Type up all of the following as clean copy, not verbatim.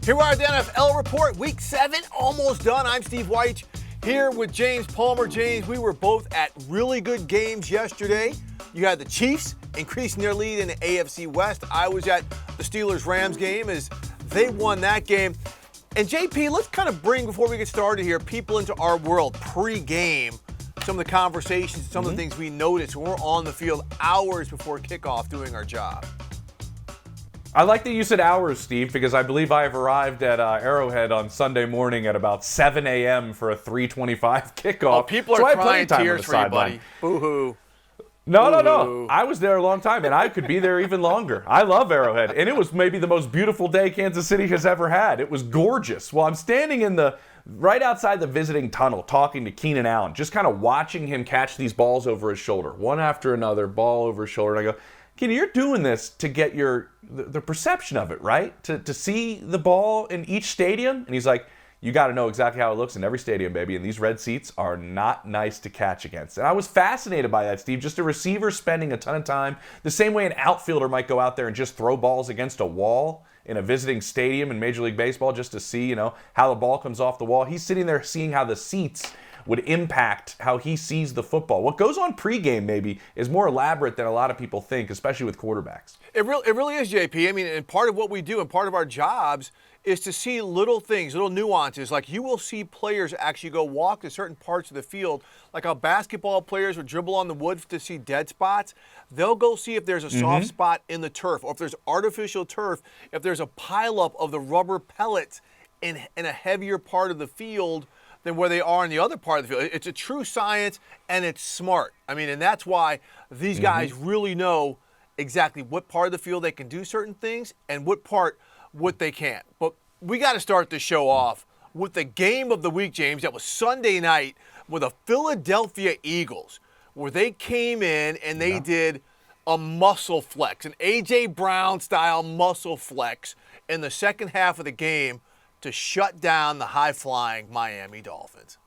Here we are at the NFL Report, Week 7, almost done. I'm Steve White, here with James Palmer. James, we were both at really good games yesterday. You had the Chiefs increasing their lead in the AFC West. I was at the Steelers-Rams game as they won that game. And JP, let's kind of bring, before we get started here, people into our world pre-game. Some of the conversations, some of the things we noticed when we're on the field hours before kickoff doing our job. I like that you said hours, Steve, because I believe I have arrived at Arrowhead on Sunday morning at about 7 a.m. for a 3:25 kickoff. Oh, people are crying tears for you, buddy. Boo-hoo. No. I was there a long time, and I could be there even longer. I love Arrowhead, and it was maybe the most beautiful day Kansas City has ever had. It was gorgeous. Well, I'm standing in right outside the visiting tunnel talking to Keenan Allen, just kind of watching him catch these balls over his shoulder, one after another, ball over his shoulder. And I go, Keenan, you're doing this to get the perception of it, right? To see the ball in each stadium? And he's like, you got to know exactly how it looks in every stadium, baby. And these red seats are not nice to catch against. And I was fascinated by that, Steve. Just a receiver spending a ton of time, the same way an outfielder might go out there and just throw balls against a wall in a visiting stadium in Major League Baseball just to see, how the ball comes off the wall. He's sitting there seeing how the seats would impact how he sees the football. What goes on pregame maybe is more elaborate than a lot of people think, especially with quarterbacks. It really is, JP. I mean, and part of what we do and part of our jobs is to see little things, little nuances. Like you will see players actually go walk to certain parts of the field, like how basketball players would dribble on the wood to see dead spots. They'll go see if there's a soft spot in the turf, or if there's artificial turf, if there's a pileup of the rubber pellets in a heavier part of the field than where they are in the other part of the field. It's a true science, and it's smart. I mean, and that's why these guys really know exactly what part of the field they can do certain things and what they can't. But we got to start the show off with the game of the week, James. That was Sunday night with the Philadelphia Eagles, where they came in and they did a muscle flex, an A.J. Brown-style muscle flex in the second half of the game to shut down the high-flying Miami Dolphins.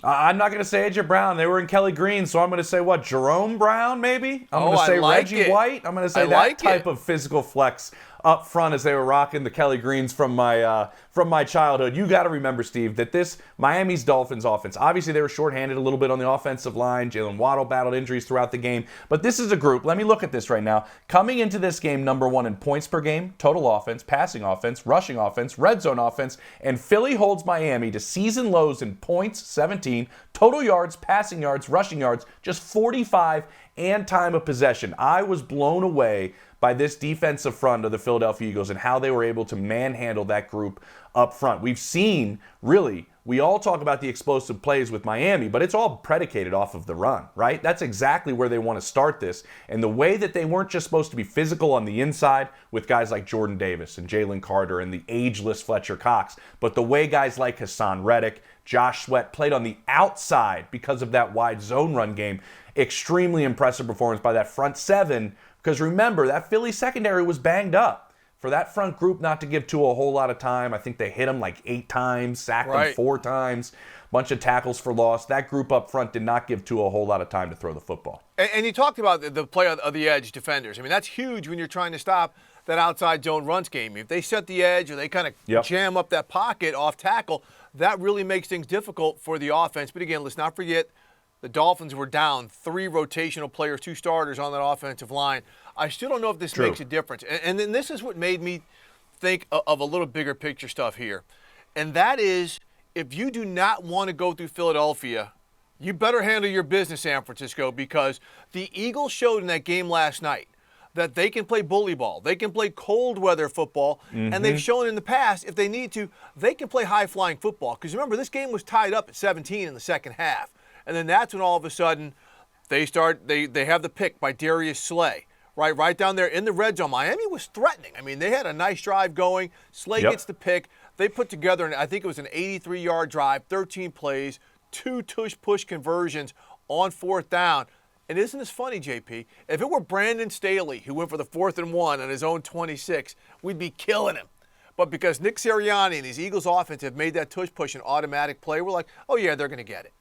I'm not going to say A.J. Brown. They were in Kelly Green, so I'm going to say what? Jerome Brown, maybe? I'm going to say Reggie White. I'm going to say that type of physical flex up front as they were rocking the Kelly Greens from my childhood. You got to remember, Steve, that this Miami's Dolphins offense, obviously they were shorthanded a little bit on the offensive line. Jalen Waddle battled injuries throughout the game. But this is a group, let me look at this right now, coming into this game number 1 in points per game, total offense, passing offense, rushing offense, red zone offense, and Philly holds Miami to season lows in points, 17, total yards, passing yards, rushing yards, just 45, and time of possession. I was blown away by this defensive front of the Philadelphia Eagles and how they were able to manhandle that group up front. We've seen, really, we all talk about the explosive plays with Miami, but it's all predicated off of the run, right? That's exactly where they want to start this. And the way that they weren't just supposed to be physical on the inside with guys like Jordan Davis and Jalen Carter and the ageless Fletcher Cox, but the way guys like Hassan Reddick, Josh Sweat played on the outside because of that wide zone run game. Extremely impressive performance by that front seven, because remember, that Philly secondary was banged up. For that front group not to give Tua a whole lot of time, I think they hit him like 8 times, sacked him 4 times, bunch of tackles for loss. That group up front did not give Tua a whole lot of time to throw the football. And you talked about the play of the edge defenders. I mean, that's huge when you're trying to stop that outside zone run scheme. If they set the edge or they kind of jam up that pocket off tackle, that really makes things difficult for the offense. But again, let's not forget, the Dolphins were down 3 rotational players, 2 starters on that offensive line. I still don't know if this makes a difference. And then this is what made me think of a little bigger picture stuff here. And that is, if you do not want to go through Philadelphia, you better handle your business, San Francisco, because the Eagles showed in that game last night that they can play bully ball. They can play cold weather football. And they've shown in the past, if they need to, they can play high-flying football. Because remember, this game was tied up at 17 in the second half. And then that's when all of a sudden they have the pick by Darius Slay, right down there in the red zone. Miami was threatening. I mean, they had a nice drive going. Slay gets the pick. They put together, I think it was an 83-yard drive, 13 plays, 2 tush-push conversions on 4th down. And isn't this funny, JP? If it were Brandon Staley who went for the 4th and 1 on his own 26, we'd be killing him. But because Nick Sirianni and these Eagles offense have made that tush-push an automatic play, we're like, oh, yeah, they're going to get it.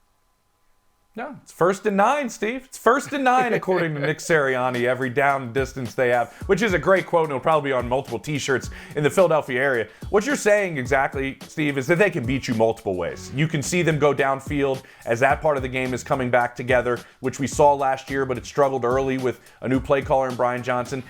No, it's 1st and 9, Steve. It's 1st and 9, according to Nick Sirianni, every down distance they have, which is a great quote, and it'll probably be on multiple T-shirts in the Philadelphia area. What you're saying exactly, Steve, is that they can beat you multiple ways. You can see them go downfield as that part of the game is coming back together, which we saw last year, but it struggled early with a new play caller in Brian Johnson.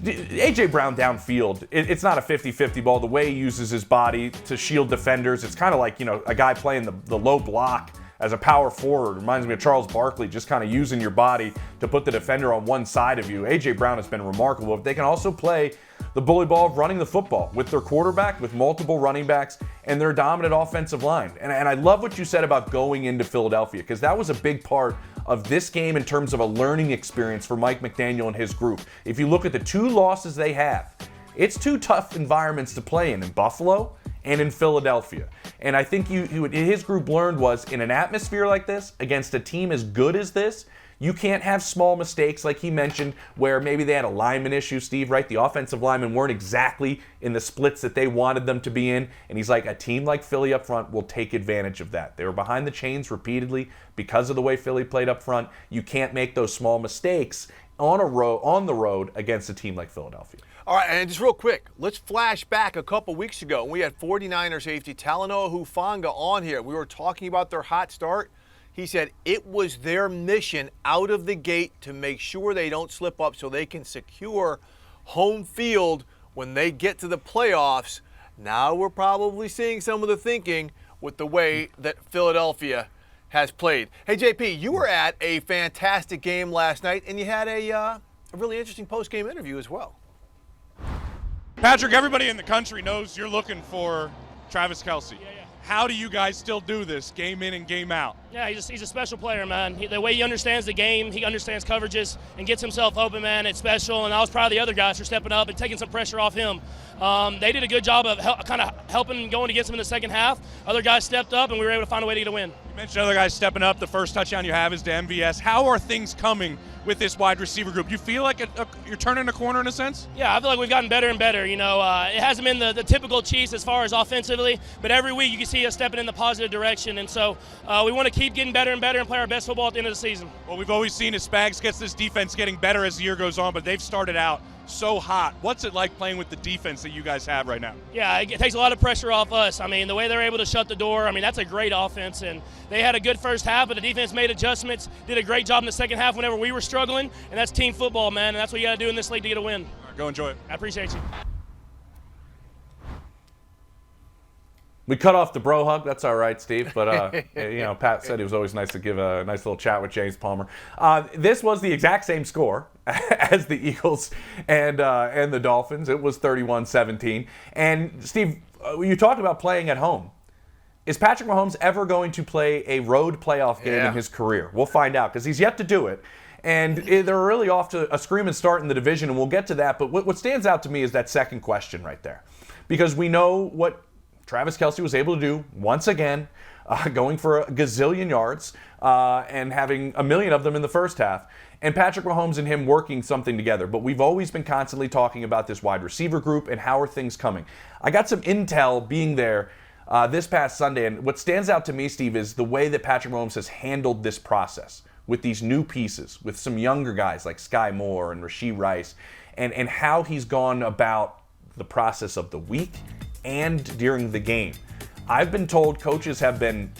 A.J. Brown downfield, it's not a 50-50 ball. The way he uses his body to shield defenders, it's kind of like, a guy playing the low block as a power forward. Reminds me of Charles Barkley, just kind of using your body to put the defender on one side of you. A.J. Brown has been remarkable. But they can also play the bully ball of running the football with their quarterback, with multiple running backs, and their dominant offensive line. And I love what you said about going into Philadelphia, because that was a big part of this game in terms of a learning experience for Mike McDaniel and his group. If you look at the 2 losses they have, it's 2 tough environments to play in Buffalo and in Philadelphia. And I think his group learned was, in an atmosphere like this, against a team as good as this, you can't have small mistakes like he mentioned, where maybe they had a lineman issue, Steve, right? The offensive linemen weren't exactly in the splits that they wanted them to be in. And he's like, a team like Philly up front will take advantage of that. They were behind the chains repeatedly because of the way Philly played up front. You can't make those small mistakes on the road against a team like Philadelphia. All right, and just real quick, let's flash back a couple weeks ago. We had 49er safety Talanoa Hufanga on here. We were talking about their hot start. He said it was their mission out of the gate to make sure they don't slip up so they can secure home field when they get to the playoffs. Now we're probably seeing some of the thinking with the way that Philadelphia has played. Hey, JP, you were at a fantastic game last night, and you had a really interesting post-game interview as well. Patrick, everybody in the country knows you're looking for Travis Kelce. Yeah. How do you guys still do this game in and game out? Yeah, he's a special player, man. The way he understands the game, he understands coverages and gets himself open, man. It's special, and I was proud of the other guys for stepping up and taking some pressure off him. They did a good job of kind of helping going against him in the second half. Other guys stepped up, and we were able to find a way to get a win. You mentioned other guys stepping up. The first touchdown you have is to MVS. How are things coming with this wide receiver group? You feel like you're turning a corner in a sense? Yeah, I feel like we've gotten better and better. It hasn't been the typical Chiefs as far as offensively, but every week you can see us stepping in the positive direction. And so we want to keep getting better and better and play our best football at the end of the season. Well, we've always seen as Spags gets this defense getting better as the year goes on, but they've started out so hot. What's it like playing with the defense that you guys have right now? Yeah, it takes a lot of pressure off us. I mean, the way they're able to shut the door, that's a great offense. And they had a good first half, but the defense made adjustments, did a great job in the second half whenever we were struggling. And that's team football, man. And that's what you got to do in this league to get a win. All right, go enjoy it. I appreciate you. We cut off the bro hug. That's all right, Steve. But, Pat said it was always nice to give a nice little chat with James Palmer. This was the exact same score as the Eagles and the Dolphins. It was 31-17. And, Steve, you talked about playing at home. Is Patrick Mahomes ever going to play a road playoff game in his career? We'll find out, because he's yet to do it. And they're really off to a screaming start in the division, and we'll get to that. But what stands out to me is that second question right there. Because we know what Travis Kelce was able to do once again, going for a gazillion yards and having a million of them in the first half. And Patrick Mahomes and him working something together. But we've always been constantly talking about this wide receiver group and how are things coming. I got some intel being there this past Sunday. And what stands out to me, Steve, is the way that Patrick Mahomes has handled this process with these new pieces, with some younger guys like Sky Moore and Rashee Rice, and how he's gone about the process of the week and during the game. I've been told coaches have been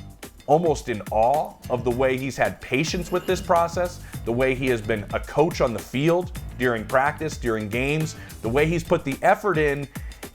almost in awe of the way he's had patience with this process, the way he has been a coach on the field during practice, during games, the way he's put the effort in.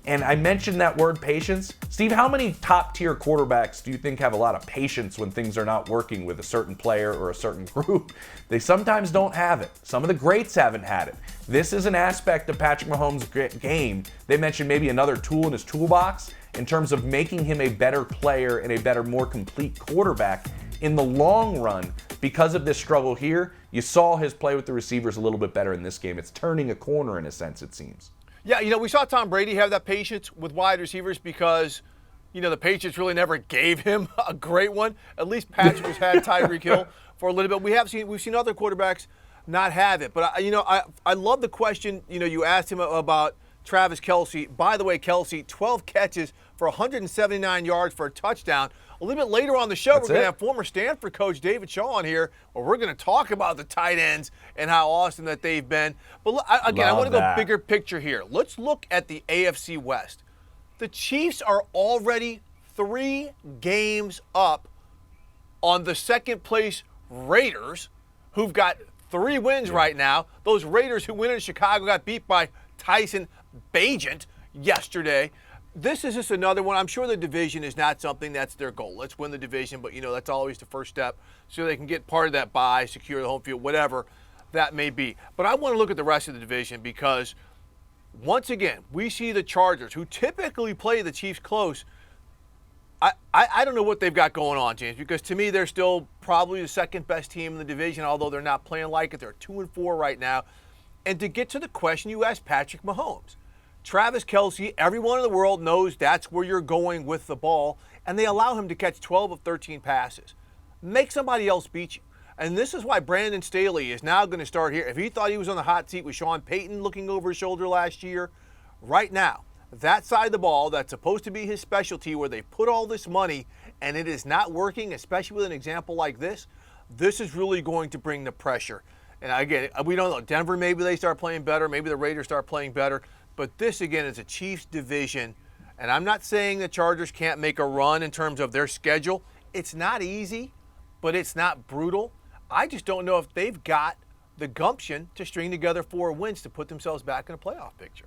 And I mentioned that word patience. Steve, how many top-tier quarterbacks do you think have a lot of patience when things are not working with a certain player or a certain group? They sometimes don't have it. Some of the greats haven't had it. This is an aspect of Patrick Mahomes' game. They mentioned maybe another tool in his toolbox in terms of making him a better player and a better, more complete quarterback in the long run. Because of this struggle here, you saw his play with the receivers a little bit better in this game. It's turning a corner in a sense, it seems. Yeah, we saw Tom Brady have that patience with wide receivers because, the Patriots really never gave him a great one. At least Patrick has had Tyreek Hill for a little bit. We've seen other quarterbacks not have it. But, I love the question, you asked him about Travis Kelce. By the way, Kelce, 12 catches for 179 yards for a touchdown. A little bit later on the show, we're going to have former Stanford coach David Shaw on here, where we're going to talk about the tight ends and how awesome that they've been. But again, I want to go bigger picture here. Let's look at the AFC West. The Chiefs are already 3 games up on the second-place Raiders, who've got 3 wins right now. Those Raiders who went in Chicago got beat by Tyson Bagent yesterday. This is just another one. I'm sure the division is not something that's their goal. Let's win the division, but, that's always the first step so they can get part of that bye, secure the home field, whatever that may be. But I want to look at the rest of the division because, once again, we see the Chargers, who typically play the Chiefs close. I don't know what they've got going on, James, because to me they're still probably the second best team in the division, although they're not playing like it. They're 2-4 right now. And to get to the question you asked Patrick Mahomes, Travis Kelce, everyone in the world knows that's where you're going with the ball, and they allow him to catch 12 of 13 passes. Make somebody else beat you. And this is why Brandon Staley is now going to start here. If he thought he was on the hot seat with Sean Payton looking over his shoulder last year, right now, that side of the ball that's supposed to be his specialty, where they put all this money and it is not working, especially with an example like this is really going to bring the pressure. And again, we don't know. Denver, maybe they start playing better. Maybe the Raiders start playing better. But this, again, is a Chiefs division. And I'm not saying the Chargers can't make a run in terms of their schedule. It's not easy, but it's not brutal. I just don't know if they've got the gumption to string together 4 wins to put themselves back in a playoff picture.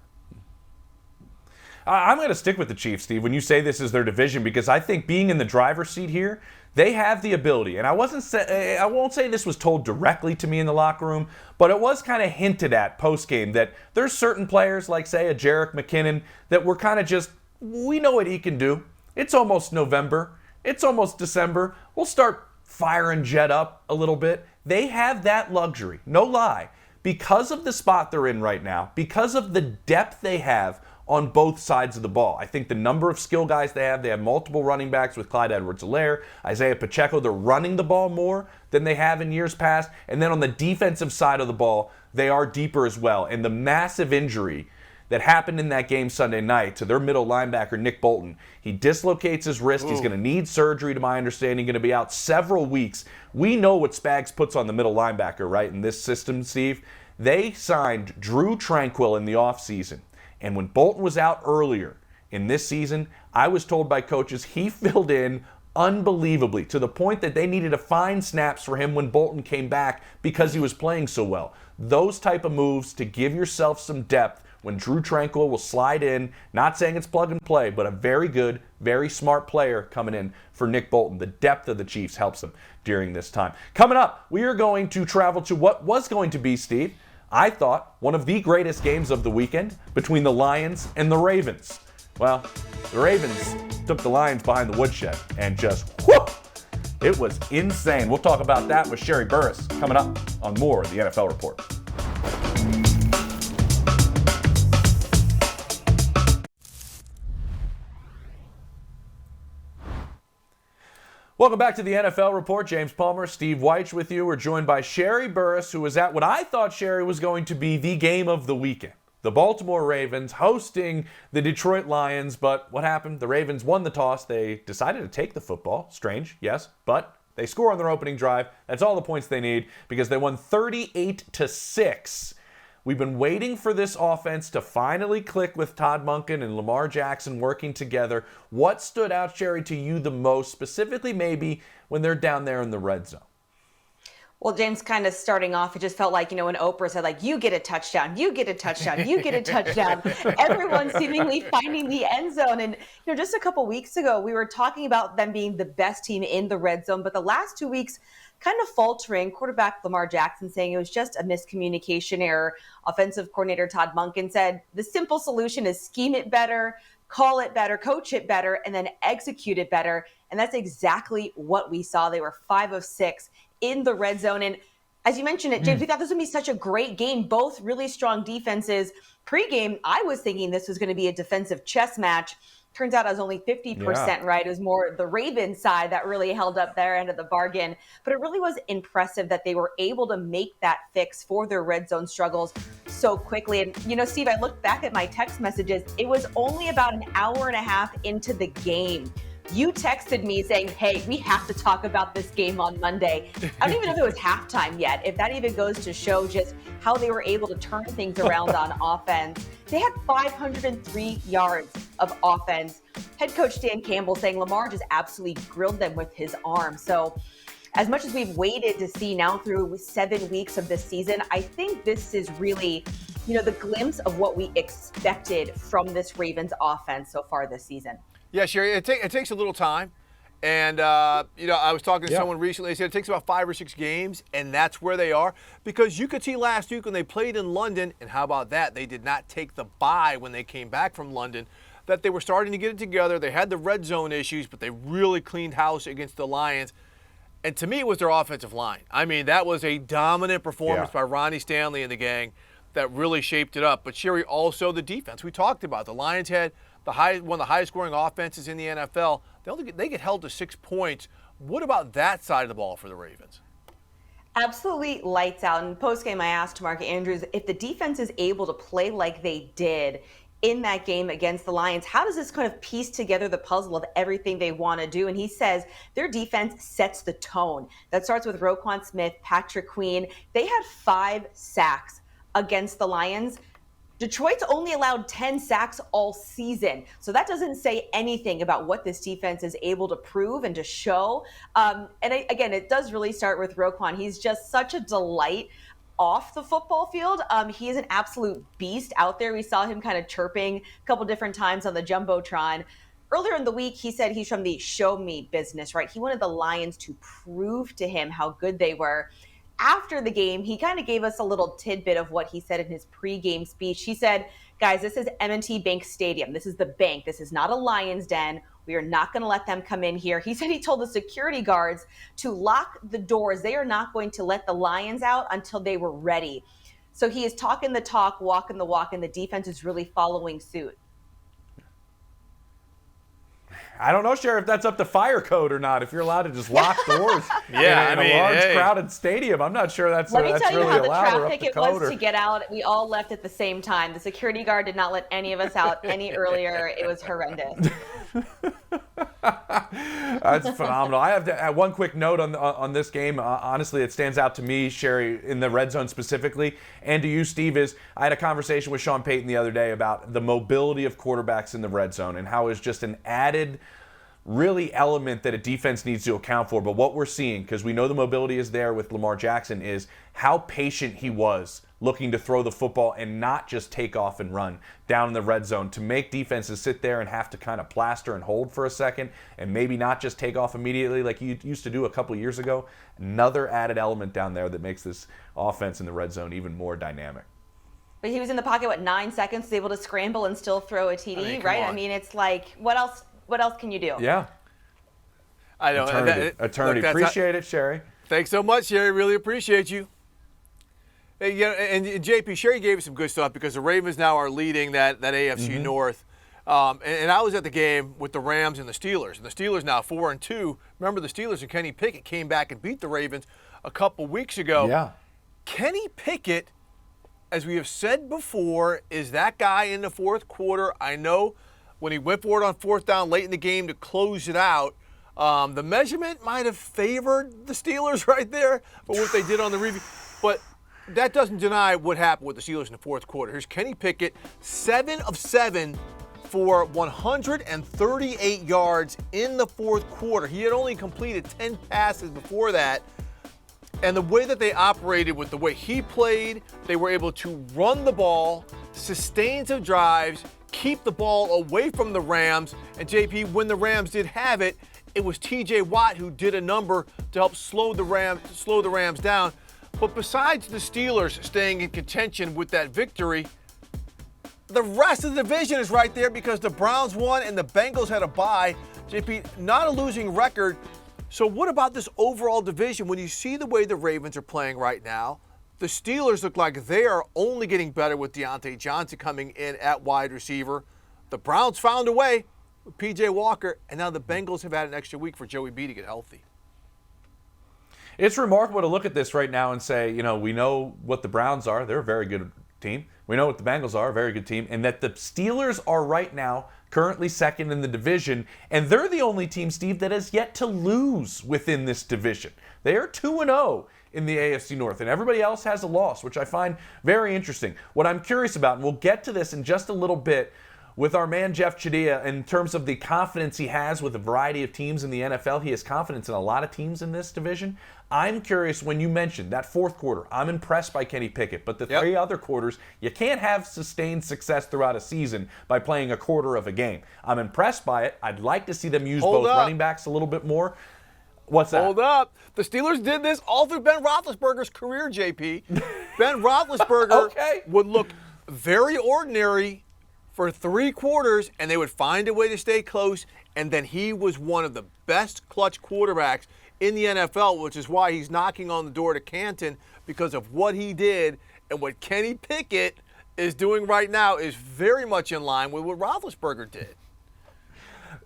I'm going to stick with the Chiefs, Steve, when you say this is their division, because I think being in the driver's seat here, they have the ability. And I won't say this was told directly to me in the locker room, but it was kind of hinted at post-game that there's certain players, like, say, a Jerick McKinnon, that we're kind of just, we know what he can do. It's almost November. It's almost December. We'll start firing Jet up a little bit. They have that luxury, no lie, because of the spot they're in right now, because of the depth they have on both sides of the ball. I think the number of skill guys they have multiple running backs with Clyde Edwards-Helaire, Isaiah Pacheco. They're running the ball more than they have in years past. And then on the defensive side of the ball, they are deeper as well. And the massive injury that happened in that game Sunday night to their middle linebacker, Nick Bolton, he dislocates his wrist. Ooh. He's going to need surgery, to my understanding, going to be out several weeks. We know what Spags puts on the middle linebacker, right, in this system, Steve. They signed Drew Tranquill in the offseason. And when Bolton was out earlier in this season, I was told by coaches he filled in unbelievably, to the point that they needed to find snaps for him when Bolton came back because he was playing so well. Those type of moves to give yourself some depth when Drew Tranquill will slide in, not saying it's plug and play, but a very good, very smart player coming in for Nick Bolton. The depth of the Chiefs helps them during this time. Coming up, we are going to travel to what was going to be, Steve, I thought, one of the greatest games of the weekend between the Lions and the Ravens. Well, the Ravens took the Lions behind the woodshed and just, whoop, it was insane. We'll talk about that with Sherry Burris coming up on more of the NFL Report. Welcome back to the NFL Report. James Palmer, Steve Weich with you. We're joined by Sherry Burris, who was at what I thought, Sherry, was going to be the game of the weekend. The Baltimore Ravens hosting the Detroit Lions, but what happened? The Ravens won the toss. They decided to take the football. Strange, yes, but they score on their opening drive. That's all the points they need because they won 38-6. We've been waiting for this offense to finally click with Todd Monken and Lamar Jackson working together. What stood out, Sherry, to you the most, specifically maybe when they're down there in the red zone? Well, James, kind of starting off, it just felt like, when Oprah said, you get a touchdown, you get a touchdown, you get a touchdown. Everyone seemingly finding the end zone. And, just a couple weeks ago, we were talking about them being the best team in the red zone. But the last 2 weeks, kind of faltering. Quarterback Lamar Jackson saying it was just a miscommunication error. Offensive coordinator Todd Monken said the simple solution is scheme it better, call it better, coach it better, and then execute it better. And that's exactly what we saw. They were 5 of 6 in the red zone. And as you mentioned it, James, we thought this would be such a great game. Both really strong defenses. Pre-game, I was thinking this was going to be a defensive chess match. Turns out I was only 50% right. It was more the Ravens side that really held up their end of the bargain. But it really was impressive that they were able to make that fix for their red zone struggles so quickly. And, Steve, I looked back at my text messages. It was only about an hour and a half into the game You texted me saying, hey, we have to talk about this game on Monday. I don't even know if it was halftime yet, if that even goes to show just how they were able to turn things around on offense. They had 503 yards of offense. Head coach Dan Campbell saying Lamar just absolutely grilled them with his arm. So as much as we've waited to see now through 7 weeks of this season, I think this is really, the glimpse of what we expected from this Ravens offense so far this season. Yeah, Sherry, it takes a little time. And, I was talking to someone recently. They said it takes about 5 or 6 games, and that's where they are. Because you could see last week when they played in London, and how about that? They did not take the bye when they came back from London, that they were starting to get it together. They had the red zone issues, but they really cleaned house against the Lions. And to me, it was their offensive line. I mean, that was a dominant performance by Ronnie Stanley and the gang that really shaped it up. But, Sherry, also the defense. We talked about the Lions had one of the highest scoring offenses in the NFL. They get held to 6 points. What about that side of the ball for the Ravens? Absolutely lights out. In postgame, I asked Mark Andrews if the defense is able to play like they did in that game against the Lions, how does this kind of piece together the puzzle of everything they want to do? And he says their defense sets the tone. That starts with Roquan Smith, Patrick Queen. They had 5 sacks against the Lions. Detroit's only allowed 10 sacks all season. So that doesn't say anything about what this defense is able to prove and to show. Again, it does really start with Roquan. He's just such a delight off the football field. He is an absolute beast out there. We saw him kind of chirping a couple different times on the Jumbotron. Earlier in the week, he said he's from the show me business, right? He wanted the Lions to prove to him how good they were. After the game, he kind of gave us a little tidbit of what he said in his pregame speech. He said, guys, this is M&T Bank Stadium. This is the bank. This is not a Lions den. We are not going to let them come in here. He said he told the security guards to lock the doors. They are not going to let the Lions out until they were ready. So he is talking the talk, walking the walk, and the defense is really following suit. I don't know, Sheriff, if that's up to fire code or not. If you're allowed to just lock doors in a large crowded stadium, I'm not sure that's really allowed. Let me tell you how the traffic it was or... to get out. We all left at the same time. The security guard did not let any of us out any earlier. It was horrendous. That's phenomenal. I have to add one quick note on this game. Honestly, it stands out to me, Sherry, in the red zone specifically, and to you, Steve, is I had a conversation with Sean Payton the other day about the mobility of quarterbacks in the red zone and how it's just an added really element that a defense needs to account for. But what we're seeing, because we know the mobility is there with Lamar Jackson, is how patient he was looking to throw the football and not just take off and run down in the red zone, to make defenses sit there and have to kind of plaster and hold for a second and maybe not just take off immediately like you used to do a couple years ago. Another added element down there that makes this offense in the red zone even more dynamic. But he was in the pocket, 9 seconds, was able to scramble and still throw a TD, right? I mean, it's like, what else can you do? Yeah. I know. Eternity. Appreciate it, Sherry. Thanks so much, Sherry. Really appreciate you. And JP, Sherry gave us some good stuff because the Ravens now are leading that AFC North. And I was at the game with the Rams and the Steelers. And the Steelers now 4-2. Remember, the Steelers and Kenny Pickett came back and beat the Ravens a couple weeks ago. Yeah. Kenny Pickett, as we have said before, is that guy in the fourth quarter. I know when he went for it on fourth down late in the game to close it out, the measurement might have favored the Steelers right there for what they did on the review. But that doesn't deny what happened with the Steelers in the fourth quarter. Here's Kenny Pickett, 7 of 7 for 138 yards in the fourth quarter. He had only completed 10 passes before that. And the way that they operated with the way he played, they were able to run the ball, sustain some drives, keep the ball away from the Rams. And JP, when the Rams did have it, it was TJ Watt who did a number to help slow the Rams down. But besides the Steelers staying in contention with that victory, the rest of the division is right there because the Browns won and the Bengals had a bye. JP, not a losing record. So what about this overall division? When you see the way the Ravens are playing right now, the Steelers look like they are only getting better with Deontay Johnson coming in at wide receiver. The Browns found a way with P.J. Walker, and now the Bengals have had an extra week for Joey B to get healthy. It's remarkable to look at this right now and say, we know what the Browns are. They're a very good team. We know what the Bengals are, a very good team. And that the Steelers are right now currently second in the division, and they're the only team, Steve, that has yet to lose within this division. They are 2-0 in the AFC North, and everybody else has a loss, which I find very interesting. What I'm curious about, and we'll get to this in just a little bit with our man Jeff Chadilla, in terms of the confidence he has with a variety of teams in the NFL. He has confidence in a lot of teams in this division. I'm curious, when you mentioned that fourth quarter, I'm impressed by Kenny Pickett, but the three other quarters, you can't have sustained success throughout a season by playing a quarter of a game. I'm impressed by it. I'd like to see them use both running backs a little bit more. What's that? Hold up. The Steelers did this all through Ben Roethlisberger's career, JP. Ben Roethlisberger would look very ordinary for 3 quarters, and they would find a way to stay close, and then he was one of the best clutch quarterbacks in the NFL, which is why he's knocking on the door to Canton, because of what he did. And what Kenny Pickett is doing right now is very much in line with what Roethlisberger did.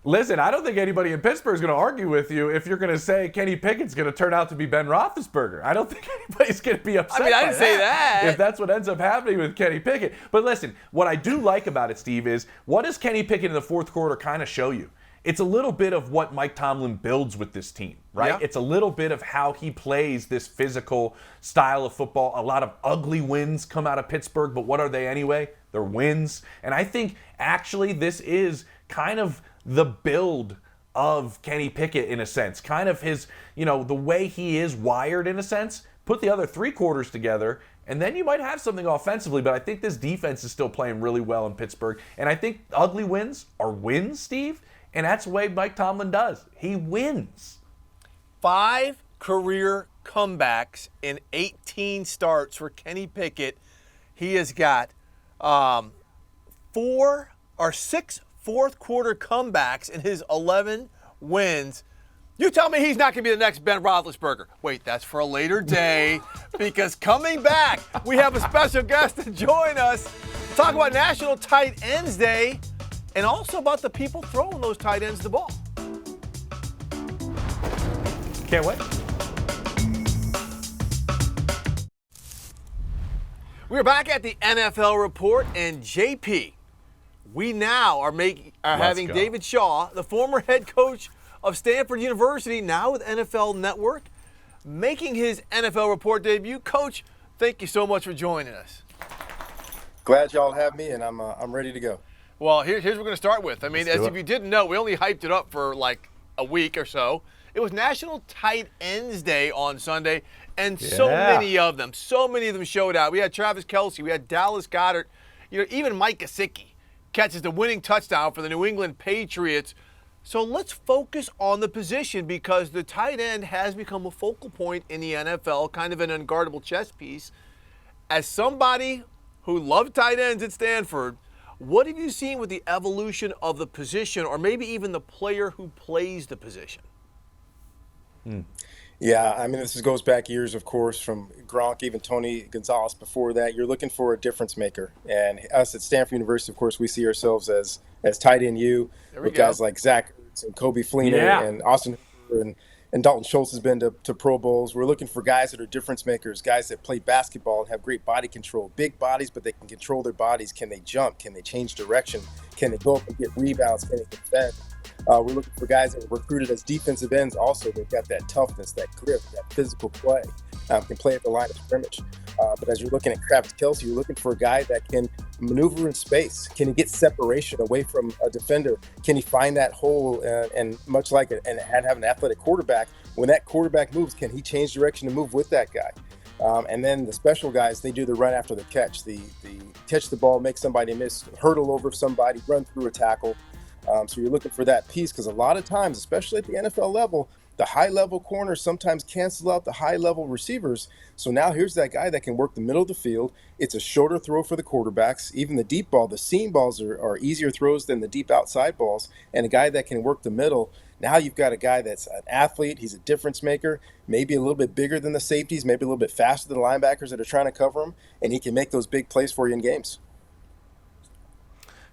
Listen, I don't think anybody in Pittsburgh is going to argue with you if you're going to say Kenny Pickett's going to turn out to be Ben Roethlisberger. I don't think anybody's going to be upset. I didn't say that. If that's what ends up happening with Kenny Pickett. But listen, what I do like about it, Steve, is what does Kenny Pickett in the fourth quarter kind of show you? It's a little bit of what Mike Tomlin builds with this team, right? Yeah. It's a little bit of how he plays this physical style of football. A lot of ugly wins come out of Pittsburgh, but what are they anyway? They're wins. And I think actually this is kind of the build of Kenny Pickett in a sense, kind of his, the way he is wired in a sense. Put the other 3 quarters together, and then you might have something offensively, but I think this defense is still playing really well in Pittsburgh. And I think ugly wins are wins, Steve, and that's the way Mike Tomlin does. He wins. 5 career comebacks in 18 starts for Kenny Pickett. He has got 6 fourth quarter comebacks in his 11 wins. You tell me he's not going to be the next Ben Roethlisberger. Wait, that's for a later day, because coming back, we have a special guest to join us. Talk about National Tight Ends Day, and also about the people throwing those tight ends the ball. Can't wait. We're back at the NFL Report, and JP, we now are having David Shaw, the former head coach of Stanford University, now with NFL Network, making his NFL Report debut. Coach, thank you so much for joining us. Glad y'all have me, and I'm ready to go. Well, here's what we're going to start with. I mean, as if you didn't know, we only hyped it up for like a week or so. It was National Tight Ends Day on Sunday, and so many of them showed out. We had Travis Kelce, we had Dallas Goedert, even Mike Gesicki catches the winning touchdown for the New England Patriots. So let's focus on the position, because the tight end has become a focal point in the NFL, kind of an unguardable chess piece. As somebody who loved tight ends at Stanford, what have you seen with the evolution of the position, or maybe even the player who plays the position? Yeah, I mean, this goes back years, of course, from Gronk, even Tony Gonzalez before that. You're looking for a difference maker. And us at Stanford University, of course, we see ourselves as tight end U, with guys like Zach Ertz and Kobe Fleener and Austin Hooper and Dalton Schultz has been to Pro Bowls. We're looking for guys that are difference makers, guys that play basketball and have great body control. Big bodies, but they can control their bodies. Can they jump? Can they change direction? Can they go up and get rebounds? Can they defend? We're looking for guys that are recruited as defensive ends also. They've got that toughness, that grip, that physical play, can play at the line of scrimmage. But as you're looking at Travis Kelce, you're looking for a guy that can maneuver in space. Can he get separation away from a defender? Can he find that hole? And much like have an athletic quarterback, when that quarterback moves, can he change direction to move with that guy? And then the special guys, they do the run after the catch. The catch the ball, make somebody miss, hurdle over somebody, run through a tackle. So you're looking for that piece, because a lot of times, especially at the NFL level, the high-level corners sometimes cancel out the high-level receivers. So now here's that guy that can work the middle of the field. It's a shorter throw for the quarterbacks. Even the deep ball, the seam balls are easier throws than the deep outside balls. And a guy that can work the middle. Now you've got a guy that's an athlete. He's a difference maker, maybe a little bit bigger than the safeties, maybe a little bit faster than the linebackers that are trying to cover him, and he can make those big plays for you in games.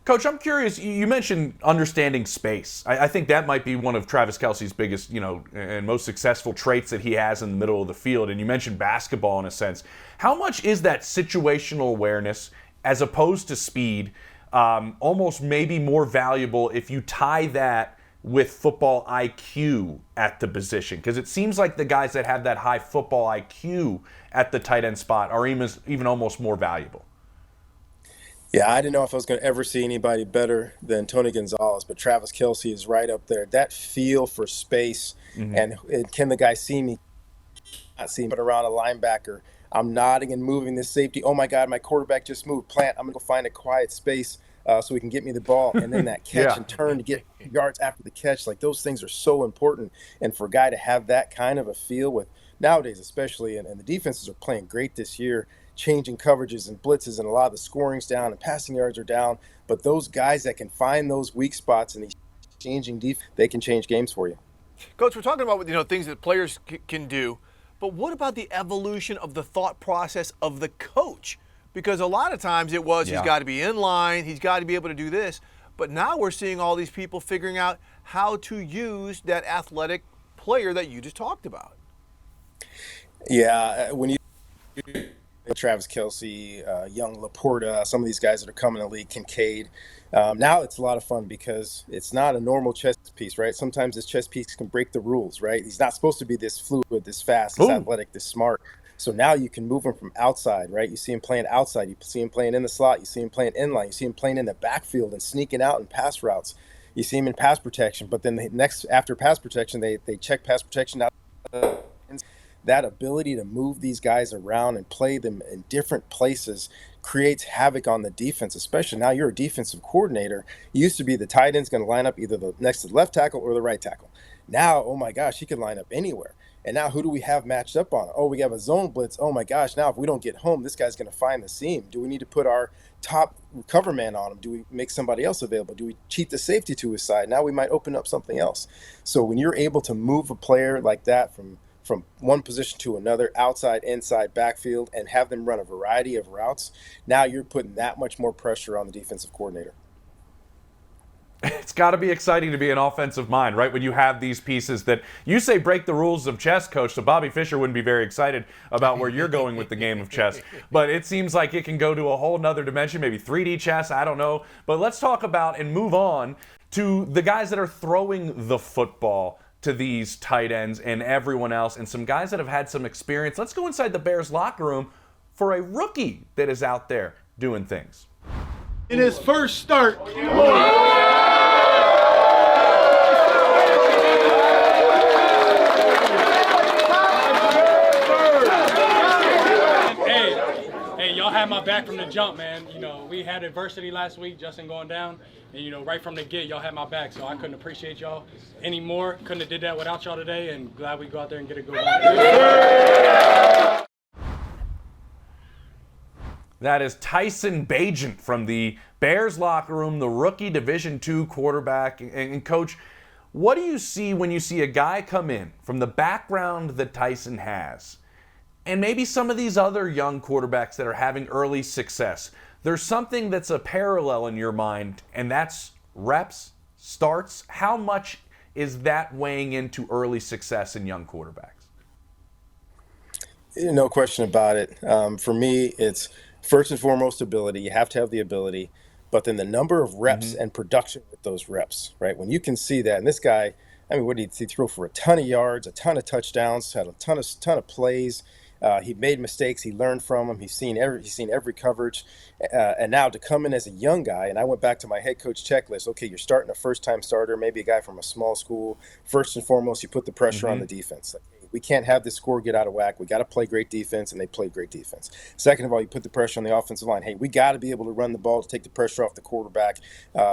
Coach, I'm curious, you mentioned understanding space. I think that might be one of Travis Kelce's biggest, and most successful traits that he has in the middle of the field. And you mentioned basketball in a sense. How much is that situational awareness as opposed to speed almost maybe more valuable if you tie that with football IQ at the position? Because it seems like the guys that have that high football IQ at the tight end spot are even almost more valuable. Yeah, I didn't know if I was going to ever see anybody better than Tony Gonzalez, but Travis Kelce is right up there. That feel for space, and can the guy see me? Not see me, but around a linebacker, I'm nodding and moving this safety. Oh my God, my quarterback just moved. Plant, I'm going to go find a quiet space so he can get me the ball. And then that catch and turn to get yards after the catch. Like, those things are so important. And for a guy to have that kind of a feel with nowadays, especially, and the defenses are playing great this year, changing coverages and blitzes, and a lot of the scoring's down and passing yards are down. But those guys that can find those weak spots in these changing defense, they can change games for you. Coach, we're talking about things that players can do, but what about the evolution of the thought process of the coach? Because a lot of times it was he's got to be in line, he's got to be able to do this. But now we're seeing all these people figuring out how to use that athletic player that you just talked about. Yeah, when you Travis Kelce, young Laporta, some of these guys that are coming in the league, Kincaid. Now it's a lot of fun because it's not a normal chess piece, right? Sometimes this chess piece can break the rules, right? He's not supposed to be this fluid, this fast, this athletic, this smart. So now you can move him from outside, right? You see him playing outside. You see him playing in the slot. You see him playing inline. You see him playing in the backfield and sneaking out in pass routes. You see him in pass protection. But then after pass protection, they check pass protection out. That ability to move these guys around and play them in different places creates havoc on the defense, especially now you're a defensive coordinator. It used to be the tight end's going to line up either next to the left tackle or the right tackle. Now, oh my gosh, he can line up anywhere. And now who do we have matched up on? Oh, we have a zone blitz. Oh my gosh, now if we don't get home, this guy's going to find the seam. Do we need to put our top cover man on him? Do we make somebody else available? Do we cheat the safety to his side? Now we might open up something else. So when you're able to move a player like that from one position to another, outside, inside, backfield, and have them run a variety of routes, now you're putting that much more pressure on the defensive coordinator. It's got to be exciting to be an offensive mind, right? When you have these pieces that you say break the rules of chess, Coach, so Bobby Fischer wouldn't be very excited about where you're going with the game of chess. But it seems like it can go to a whole nother dimension, maybe 3D chess, I don't know. But let's talk about and move on to the guys that are throwing the football to these tight ends and everyone else, and some guys that have had some experience. Let's go inside the Bears locker room for a rookie that is out there doing things. In his first start, Hey, y'all had my back from the jump, man. You know, we had adversity last week, Justin going down, and right from the get, y'all had my back. So I couldn't appreciate y'all anymore. Couldn't have did that without y'all today, and glad we go out there and get a good one. That is Tyson Bagent from the Bears locker room, the rookie Division II quarterback. And Coach, what do you see when you see a guy come in from the background that Tyson has, and maybe some of these other young quarterbacks that are having early success? There's something that's a parallel in your mind, and that's reps, starts. How much is that weighing into early success in young quarterbacks? No question about it. For me, it's first and foremost ability. You have to have the ability, but then the number of reps and production with those reps, right? When you can see that, and this guy, I mean, what did he throw for? A ton of yards, a ton of touchdowns, had a ton of plays. He made mistakes. He learned from them. He's seen every coverage. And now to come in as a young guy, and I went back to my head coach checklist. Okay, you're starting a first-time starter, maybe a guy from a small school. First and foremost, you put the pressure on the defense. Like, hey, we can't have this score get out of whack. We got to play great defense, and they played great defense. Second of all, you put the pressure on the offensive line. Hey, we got to be able to run the ball to take the pressure off the quarterback,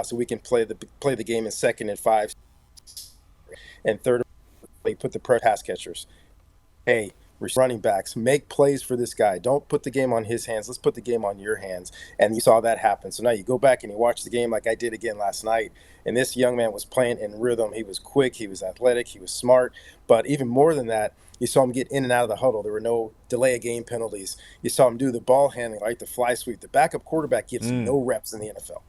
so we can play the game in 2nd and 5. And third, you put the pass catchers. Hey, running backs, make plays for this guy. Don't put the game on his hands. Let's put the game on your hands. And you saw that happen. So now you go back and you watch the game like I did again last night. And this young man was playing in rhythm. He was quick. He was athletic. He was smart. But even more than that, you saw him get in and out of the huddle. There were no delay of game penalties. You saw him do the ball handling, right? The fly sweep. The backup quarterback gets no reps in the NFL,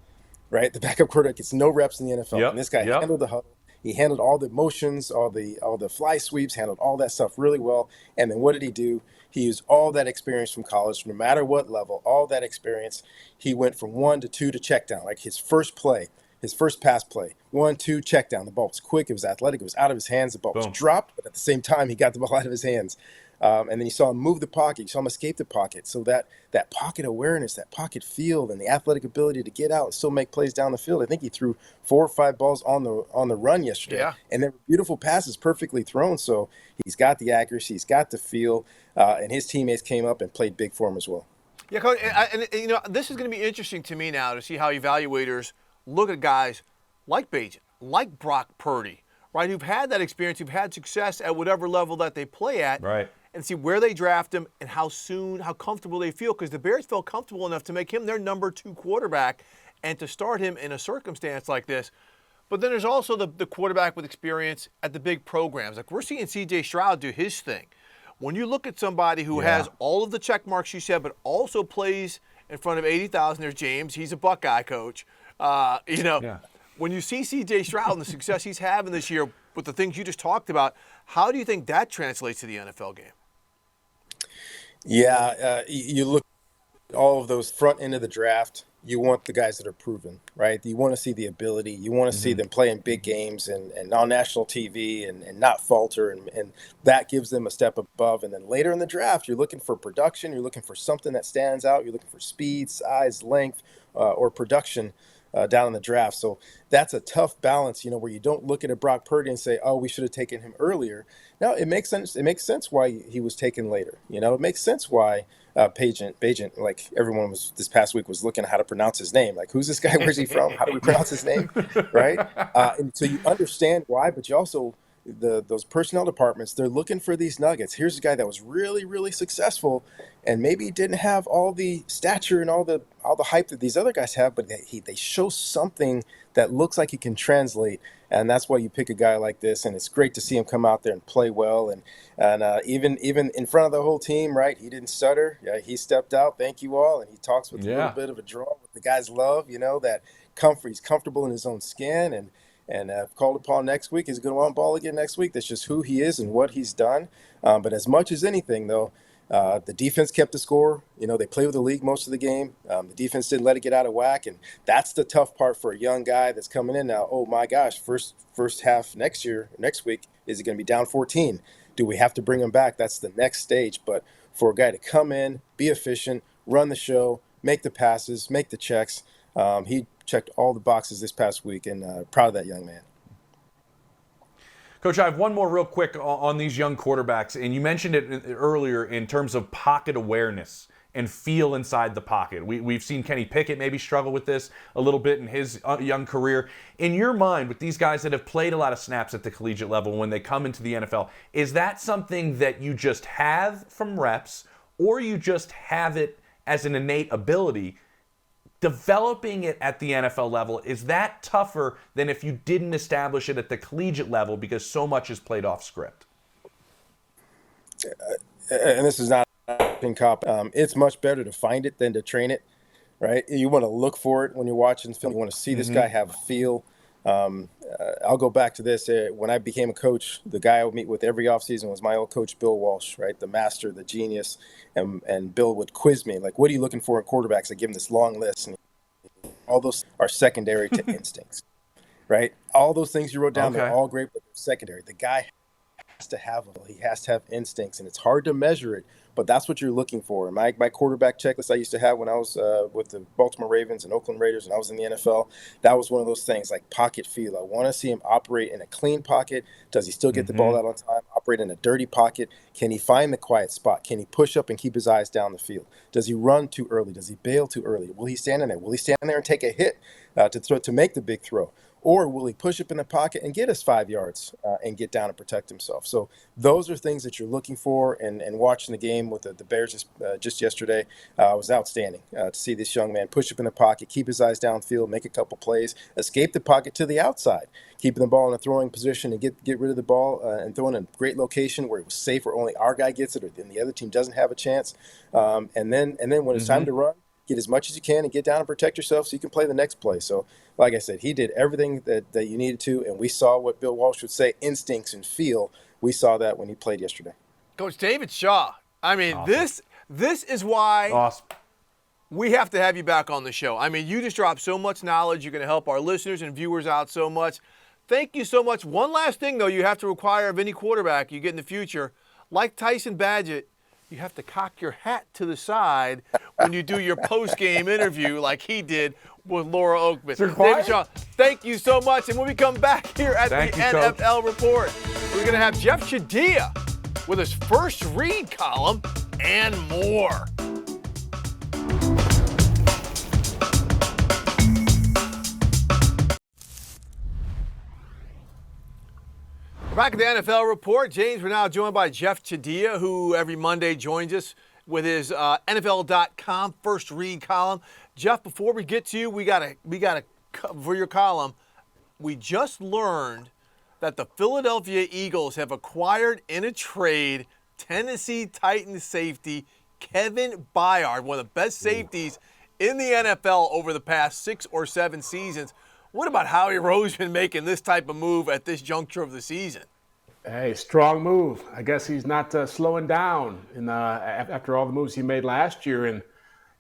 right? The backup quarterback gets no reps in the NFL. And this guy handled the huddle. He handled all the motions, all the fly sweeps, handled all that stuff really well. And then what did he do? He used all that experience from college, no matter what level, all that experience. He went from 1 to 2 to check down, like his first play. His first pass play, 1, 2, check down. The ball was quick. It was athletic. It was out of his hands. The ball was dropped, but at the same time, he got the ball out of his hands. And then you saw him move the pocket. You saw him escape the pocket. So that pocket awareness, that pocket feel, and the athletic ability to get out and still make plays down the field. I think he threw 4 or 5 balls on the run yesterday. And they were beautiful passes, perfectly thrown. So he's got the accuracy. He's got the feel. And his teammates came up and played big for him as well. Yeah, Coach, and this is going to be interesting to me now to see how evaluators look at guys like Bagent, like Brock Purdy, right, who've had that experience, who've had success at whatever level that they play at, right, and see where they draft him and how comfortable they feel, because the Bears felt comfortable enough to make him their number 2 quarterback and to start him in a circumstance like this. But then there's also the quarterback with experience at the big programs. Like we're seeing C.J. Stroud do his thing. When you look at somebody who has all of the check marks you said, but also plays in front of 80,000, there's James. He's a Buckeye coach. When you see C.J. Stroud and the success he's having this year with the things you just talked about, how do you think that translates to the NFL game? Yeah, you look at all of those front end of the draft, you want the guys that are proven, right? You want to see the ability. You want to see them play in big games and on national TV and not falter, and that gives them a step above. And then later in the draft, you're looking for production. You're looking for something that stands out. You're looking for speed, size, length, or production down in the draft. So that's a tough balance, where you don't look at a Brock Purdy and say, oh, we should have taken him earlier. No, it makes sense. It makes sense why he was taken later. It makes sense why Bagent, like everyone was this past week, was looking at how to pronounce his name. Like, who's this guy? Where's he from? How do we pronounce his name? Right? And so you understand why, but you also, those personnel departments, they're looking for these nuggets. Here's a guy that was really, really successful, and maybe he didn't have all the stature and all the hype that these other guys have, but they show something that looks like he can translate, and that's why you pick a guy like this. And it's great to see him come out there and play well, and even in front of the whole team, right? He didn't stutter. Yeah, he stepped out. Thank you all, and he talks with a little bit of a draw, what the guys love. That comfort. He's comfortable in his own skin, and if called upon next week, he's going to want ball again next week. That's just who he is and what he's done. But as much as anything, though, the defense kept the score. They play with the league most of the game. The defense didn't let it get out of whack, and that's the tough part for a young guy that's coming in now. Oh my gosh, first half next week, is he going to be down 14? Do we have to bring him back? That's the next stage. But for a guy to come in, be efficient, run the show, make the passes, make the checks, he checked all the boxes this past week, and proud of that young man. Coach, I have one more real quick on these young quarterbacks, and you mentioned it earlier in terms of pocket awareness and feel inside the pocket. We've seen Kenny Pickett maybe struggle with this a little bit in his young career. In your mind, with these guys that have played a lot of snaps at the collegiate level, when they come into the NFL, is that something that you just have from reps, or you just have it as an innate ability? Developing it at the NFL level, is that tougher than if you didn't establish it at the collegiate level because so much is played off script? And this is not a cop. It's much better to find it than to train it, right? You want to look for it when you're watching film. You want to see this guy have a feel. I'll go back to this. When I became a coach, the guy I would meet with every offseason was my old coach, Bill Walsh, right? The master, the genius. And Bill would quiz me, like, what are you looking for in quarterbacks? I give him this long list. And all those are secondary to instincts, right? All those things you wrote down, they're all great, but they're secondary. The guy has to have them. He has to have instincts, and it's hard to measure it, but that's what you're looking for. My quarterback checklist I used to have when I was with the Baltimore Ravens and Oakland Raiders and I was in the NFL, that was one of those things, like pocket feel. I want to see him operate in a clean pocket. Does he still get the ball out on time? Operate in a dirty pocket? Can he find the quiet spot? Can he push up and keep his eyes down the field? Does he run too early? Does he bail too early? Will he stand in there? Will he stand there and take a hit to make the big throw? Or will he push up in the pocket and get us 5 yards and get down and protect himself? So those are things that you're looking for. And watching the game with the Bears just yesterday was outstanding to see this young man push up in the pocket, keep his eyes downfield, make a couple plays, escape the pocket to the outside, keeping the ball in a throwing position and get rid of the ball and throwing in a great location where it was safe, where only our guy gets it and the other team doesn't have a chance. And then when it's time to run, get as much as you can and get down and protect yourself so you can play the next play. So, like I said, he did everything that you needed to, and we saw what Bill Walsh would say, instincts and feel. We saw that when he played yesterday. Coach David Shaw. I mean, awesome. this is why we have to have you back on the show. I mean, you just dropped so much knowledge. You're going to help our listeners and viewers out so much. Thank you so much. One last thing, though, you have to require of any quarterback you get in the future. Like Tyson Badgett, you have to cock your hat to the side when you do your post-game interview like he did with Laura Oakman. David Shaw, thank you so much. And when we come back here at the NFL Report, we're going to have Jeff Shadia with his first read column and more. Back at the NFL Report, James, we're now joined by Jeff Shadia, who every Monday joins us with his NFL.com first read column. Jeff, before we get to you, we gotta for your column. We just learned that the Philadelphia Eagles have acquired in a trade Tennessee Titans safety Kevin Byard, one of the best safeties in the NFL over the past 6 or 7 seasons. What about Howie Roseman making this type of move at this juncture of the season? Hey, strong move. I guess he's not slowing down after all the moves he made last year. And,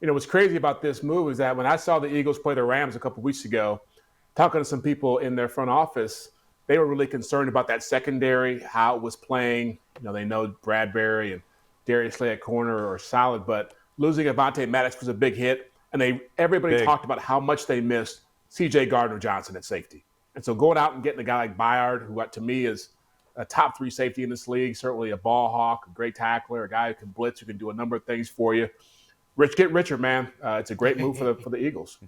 what's crazy about this move is that when I saw the Eagles play the Rams a couple weeks ago, talking to some people in their front office, they were really concerned about that secondary, how it was playing. They know Bradbury and Darius Slay at corner are solid, but losing Avonte Maddox was a big hit. And everybody talked about how much they missed C.J. Gardner-Johnson at safety. And so going out and getting a guy like Byard, who to me is a top 3 safety in this league, certainly a ball hawk, a great tackler, a guy who can blitz, who can do a number of things for you. Get richer, man. It's a great move for the Eagles.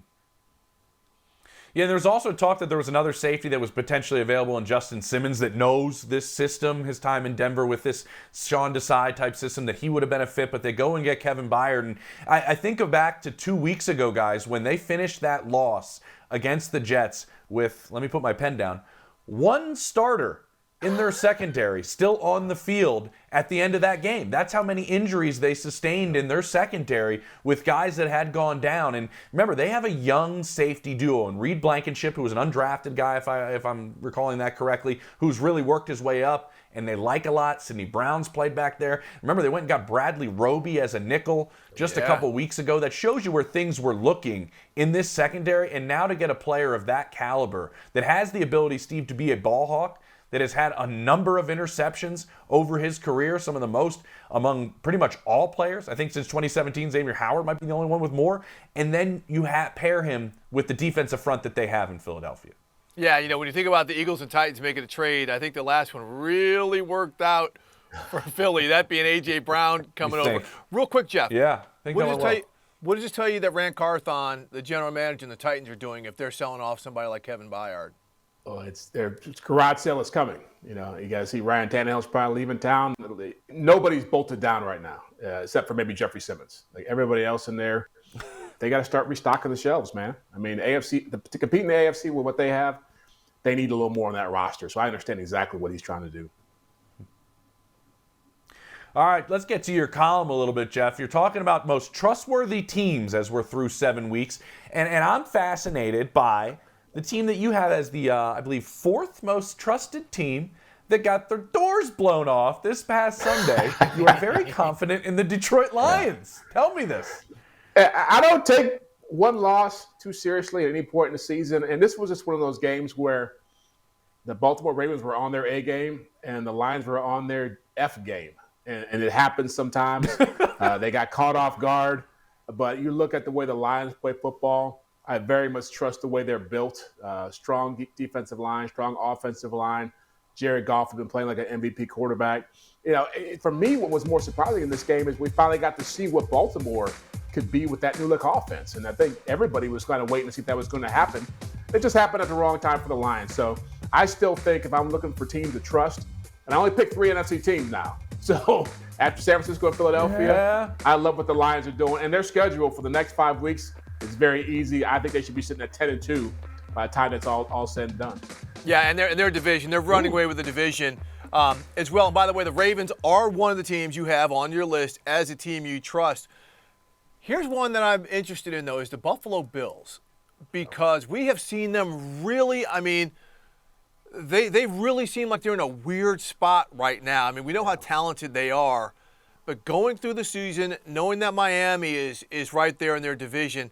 Yeah, there's also talk that there was another safety that was potentially available in Justin Simmons that knows this system, his time in Denver with this Sean Desai type system, that he would have been a fit, but they go and get Kevin Byard. And I think back to 2 weeks ago, guys, when they finished that loss against the Jets with, let me put my pen down, one starter in their secondary still on the field at the end of that game. That's how many injuries they sustained in their secondary with guys that had gone down. And remember, they have a young safety duo, and Reed Blankenship, who was an undrafted guy, if I'm recalling that correctly, who's really worked his way up, and they like a lot. Sidney Brown's played back there. Remember, they went and got Bradley Roby as a nickel just a couple weeks ago. That shows you where things were looking in this secondary. And now to get a player of that caliber that has the ability, Steve, to be a ball hawk, that has had a number of interceptions over his career, some of the most among pretty much all players. I think since 2017, Xavier Howard might be the only one with more. And then you pair him with the defensive front that they have in Philadelphia. Yeah, when you think about the Eagles and Titans making a trade, I think the last one really worked out for Philly, that being A.J. Brown coming over. Real quick, Jeff. Yeah. What does this tell you that Rand Carthon, the general manager, and the Titans are doing if they're selling off somebody like Kevin Byard? Oh, it's garage sale is coming. You guys see Ryan Tannehill's probably leaving town. Nobody's bolted down right now, except for maybe Jeffrey Simmons. Like everybody else in there, they got to start restocking the shelves, man. I mean, to compete in the AFC with what they have, they need a little more on that roster. So I understand exactly what he's trying to do. All right, let's get to your column a little bit, Jeff. You're talking about most trustworthy teams as we're through 7 weeks. And I'm fascinated by the team that you have as the, I believe, 4th most trusted team that got their doors blown off this past Sunday. You are very confident in the Detroit Lions. Tell me this. I don't take one loss too seriously at any point in the season. And this was just one of those games where the Baltimore Ravens were on their A game and the Lions were on their F game. And it happens sometimes. They got caught off guard. But you look at the way the Lions play football, I very much trust the way they're built. Strong defensive line, strong offensive line. Jared Goff has been playing like an MVP quarterback. For me, what was more surprising in this game is we finally got to see what Baltimore could be with that new look offense. And I think everybody was kind of waiting to see if that was going to happen. It just happened at the wrong time for the Lions. So I still think if I'm looking for teams to trust, and I only picked 3 NFC teams now. So after San Francisco and Philadelphia, I love what the Lions are doing. And their schedule for the next 5 weeks is very easy. I think they should be sitting at 10-2 by the time it's all said and done. Yeah, and their division, they're running away with the division as well. And by the way, the Ravens are one of the teams you have on your list as a team you trust. Here's one that I'm interested in, though, is the Buffalo Bills, because we have seen them really, I mean, they really seem like they're in a weird spot right now. I mean, we know how talented they are, but going through the season, knowing that Miami is right there in their division,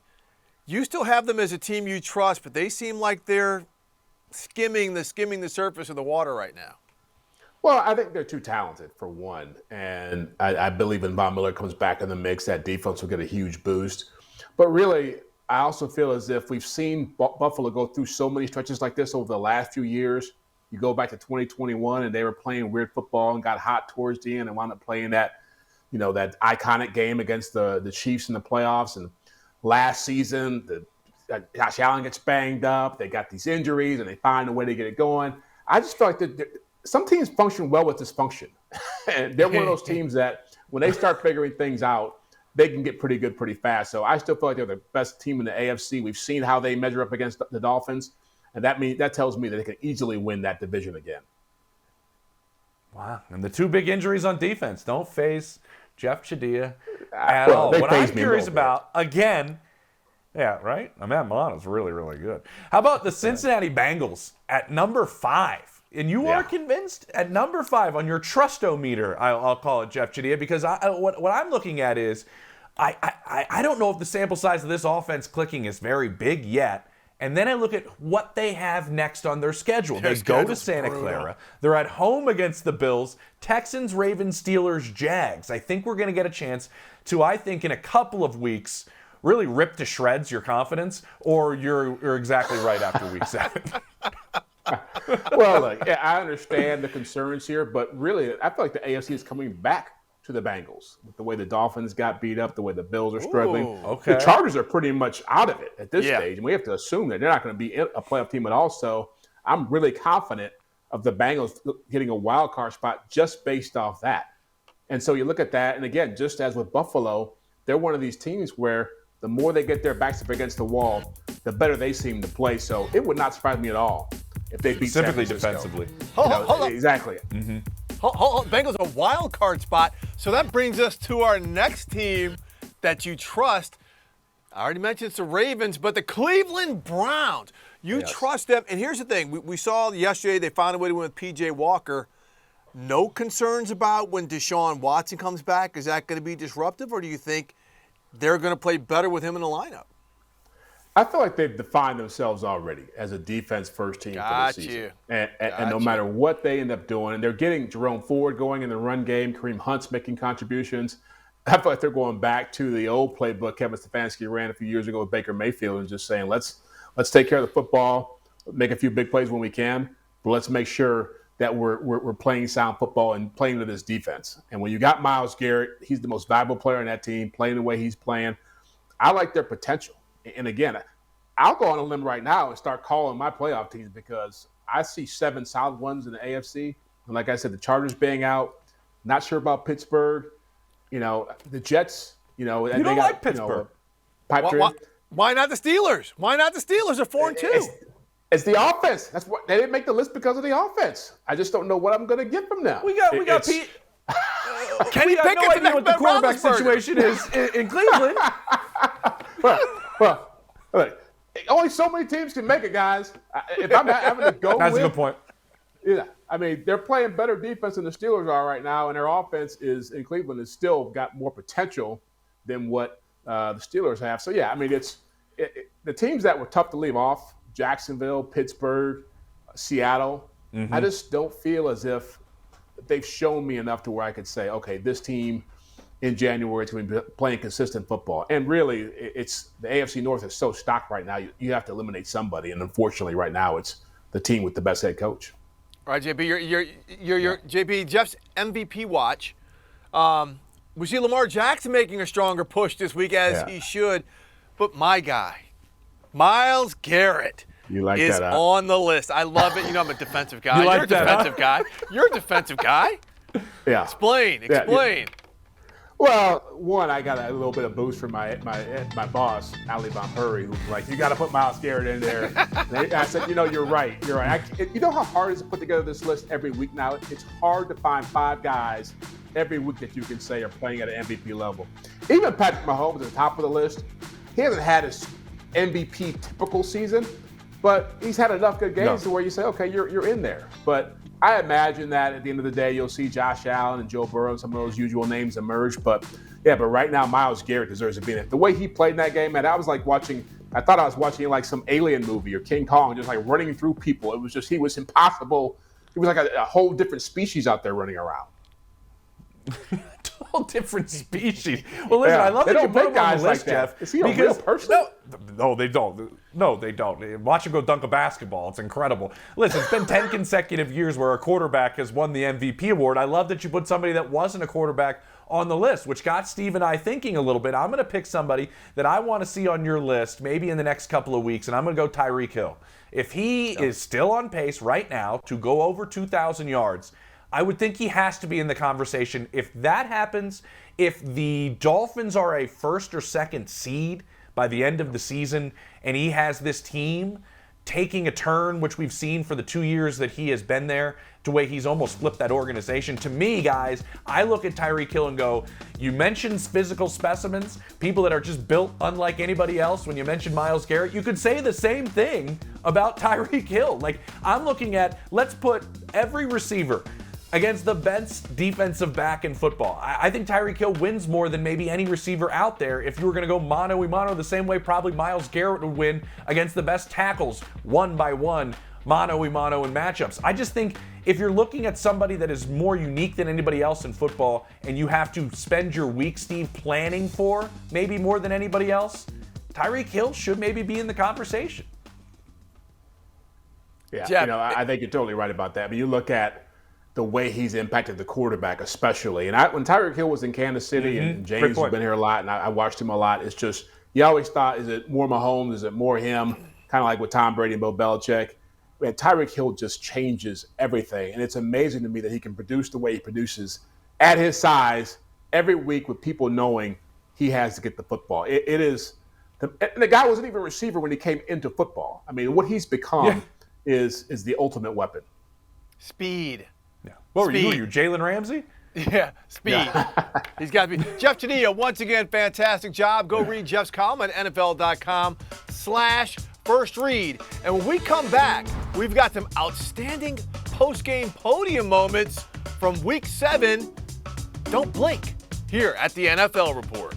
you still have them as a team you trust, but they seem like they're skimming the surface of the water right now. Well, I think they're too talented, for one. And I believe when Von Miller comes back in the mix, that defense will get a huge boost. But really, I also feel as if we've seen Buffalo go through so many stretches like this over the last few years. You go back to 2021, and they were playing weird football and got hot towards the end and wound up playing that iconic game against the Chiefs in the playoffs. And last season, Josh Allen gets banged up. They got these injuries, and they find a way to get it going. I just feel like some teams function well with dysfunction. And they're one of those teams that when they start figuring things out, they can get pretty good pretty fast. So I still feel like they're the best team in the AFC. We've seen how they measure up against the Dolphins, and that tells me that they can easily win that division again. Wow. And the two big injuries on defense don't faze Jeff Chadiha at all. What I'm curious about, again, yeah, right? I mean, Matt Milano's really, really good. How about the Cincinnati Bengals at number 5? And you are convinced at number 5 on your trustometer, I'll call it, Jeff Chadiha, because what I'm looking at is I don't know if the sample size of this offense clicking is very big yet. And then I look at what they have next on their schedule. They go to Santa Clara. They're at home against the Bills, Texans, Ravens, Steelers, Jags. I think we're going to get a chance to, I think, in a couple of weeks, really rip to shreds your confidence, or you're exactly right after week 7. Well, look, I understand the concerns here, but really, I feel like the AFC is coming back to the Bengals with the way the Dolphins got beat up, the way the Bills are struggling. Okay. The Chargers are pretty much out of it at this stage, and we have to assume that they're not going to be a playoff team at all. So I'm really confident of the Bengals getting a wild card spot just based off that. And so you look at that, and again, just as with Buffalo, they're one of these teams where the more they get their backs up against the wall, the better they seem to play. So it would not surprise me at all if they beat specifically San Francisco. defensively. Hold on. Exactly. Mm-hmm. Bengals a wild card spot. So that brings us to our next team that you trust. I already mentioned it's the Ravens, but the Cleveland Browns. You trust them. And here's the thing. We saw yesterday they found a way to win with P.J. Walker. No concerns about when Deshaun Watson comes back? Is that going to be disruptive, or do you think they're going to play better with him in the lineup? I feel like they've defined themselves already as a defense-first team for the season. And no matter what they end up doing, and they're getting Jerome Ford going in the run game, Kareem Hunt's making contributions. I feel like they're going back to the old playbook Kevin Stefanski ran a few years ago with Baker Mayfield and just saying, let's take care of the football, make a few big plays when we can, but let's make sure that we're playing sound football and playing to this defense. And when you got Myles Garrett, he's the most valuable player on that team, playing the way he's playing. I like their potential. And again, I'll go on a limb right now and start calling my playoff teams because I see 7 solid ones in the AFC. And like I said, the Chargers being out, not sure about Pittsburgh. The Jets, you don't like Pittsburgh. Why not the Steelers? Why not the Steelers? They're 4-2. It's the offense. That's what they didn't make the list because of the offense. I just don't know what I'm going to get from them. We got Pete. Kenny Pickett no idea what the quarterback situation is in Cleveland. Well, look, only so many teams can make it, guys. If I'm having to go That's a good point. Yeah, I mean, they're playing better defense than the Steelers are right now, and their offense in Cleveland has still got more potential than what the Steelers have. So, yeah, I mean, the teams that were tough to leave off, Jacksonville, Pittsburgh, Seattle, I just don't feel as if they've shown me enough to where I could say, okay, this team in January is going to be playing consistent football. And really, it's the AFC North is so stocked right now, you have to eliminate somebody. And unfortunately, right now, it's the team with the best head coach. All right, JB, you're JB, Jeff's MVP watch. We see Lamar Jackson making a stronger push this week, as he should. But my guy, Myles Garrett, is on the list. I love it. I'm a defensive guy. You're a defensive guy. You're a defensive guy. Yeah. Explain. Yeah. Well, one, I got a little bit of boost from my boss, Ali Von Hurry, who's like, you got to put Myles Garrett in there. And I said, you're right. You know how hard it is to put together this list every week now? It's hard to find 5 guys every week that you can say are playing at an MVP level. Even Patrick Mahomes at the top of the list, he hasn't had his MVP typical season, but he's had enough good games to where you say, okay, you're in there. But I imagine that at the end of the day, you'll see Josh Allen and Joe Burrow and some of those usual names emerge. But right now, Myles Garrett deserves to be in it. The way he played in that game, man, I thought I was watching like some alien movie or King Kong, just like running through people. It was just, he was impossible. He was like a whole different species out there running around. Whole different species. Well, listen, I love that you put him on the list, Jeff. Is he a real person? No, they don't. No, they don't. Watch him go dunk a basketball. It's incredible. Listen, it's been 10 consecutive years where a quarterback has won the MVP award. I love that you put somebody that wasn't a quarterback on the list, which got Steve and I thinking a little bit. I'm going to pick somebody that I want to see on your list maybe in the next couple of weeks, and I'm going to go Tyreek Hill. If he is still on pace right now to go over 2,000 yards, I would think he has to be in the conversation. If that happens, if the Dolphins are a first or second seed by the end of the season and he has this team taking a turn, which we've seen for the 2 years that he has been there, to where he's almost flipped that organization. To me, guys, I look at Tyreek Hill and go, you mentioned physical specimens, people that are just built unlike anybody else. When you mentioned Myles Garrett, you could say the same thing about Tyreek Hill. Like, I'm looking at, let's put every receiver against the best defensive back in football. I think Tyreek Hill wins more than maybe any receiver out there. If you were going to go mano-a-mano the same way probably Myles Garrett would win against the best tackles one by one, mano-a-mano in matchups. I just think if you're looking at somebody that is more unique than anybody else in football and you have to spend your week, Steve, planning for maybe more than anybody else, Tyreek Hill should maybe be in the conversation. Yeah, Jeff, I think you're totally right about that. But you look at the way he's impacted the quarterback especially. And when Tyreek Hill was in Kansas City, and James has been here a lot, and I watched him a lot, it's just, you always thought, is it more Mahomes? Is it more him? Kind of like with Tom Brady and Bill Belichick. Man, Tyreek Hill just changes everything. And it's amazing to me that he can produce the way he produces at his size every week with people knowing he has to get the football. It is – the guy wasn't even a receiver when he came into football. I mean, what he's become is the ultimate weapon. Speed. Yeah. What were you, Jalen Ramsey? Yeah, speed. Yeah. He's got to be. Jeff Janilla, once again, fantastic job. Go read Jeff's column at NFL.com/first read. And when we come back, we've got some outstanding post-game podium moments from Week 7. Don't blink here at the NFL Report.